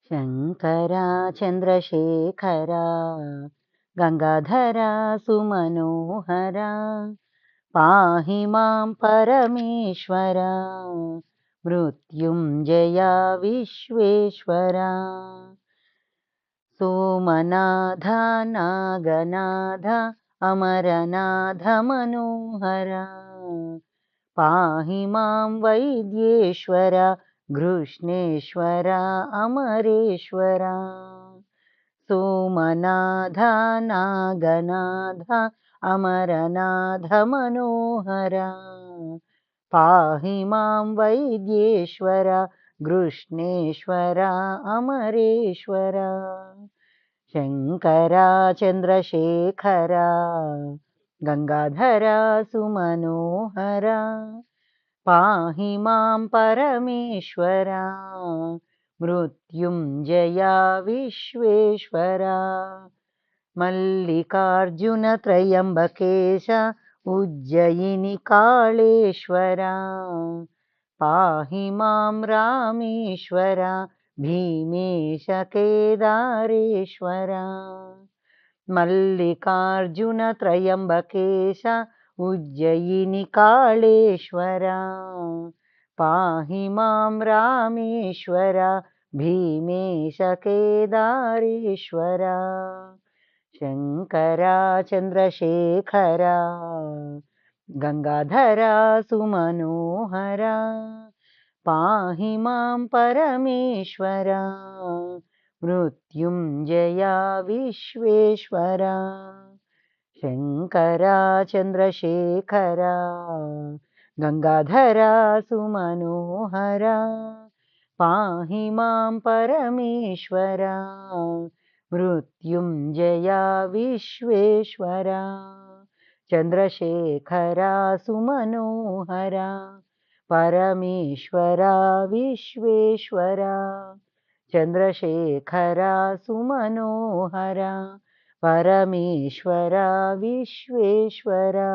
शङ्करा चन्द्रशेखरा गङ्गाधरा सुमनोहरा पाहि मां परमेश्वरा मृत्युञ्जया विश्वेश्वरा सोमनाथ नागनाथ अमरनाथ मनोहरा पाहि मां वैद्येश्वर घृष्णेश्वर अमरेश्वरा सोमनाथ नागनाथ अमरनाथ मनोहरा पाहि मां वैद्येश्वर घृष्णेश्वर अमरेश्वरा शङ्करा चन्द्रशेखरा गङ्गाधरा सुमनोहरा पाहि मां परमेश्वरा मृत्युञ्जया विश्वेश्वरा मल्लिकार्जुन त्रयम्बकेश उज्जयिनि काळेश्वरा पाहि मां रामेश्वरा भीमेश केदारेश्वरा मल्लिकार्जुन त्रयम्बकेश उज्जयिनि काळेश्वरा पाहि मां रामेश्वर भीमेश केदारेश्वरा शङ्करा चन्द्रशेखरा गङ्गाधरा सुमनोहरा पाहि मां परमेश्वरा मृत्युञ्जया विश्वेश्वरा शङ्करा चन्द्रशेखरा गङ्गाधरा सुमनोहरा पाहि मां परमेश्वरा मृत्युञ्जया विश्वेश्वरा चन्द्रशेखरा सुमनोहरा परमेश्वरा विश्वेश्वरा चन्द्रशेखरा सुमनोहरा परमेश्वरा विश्वेश्वरा।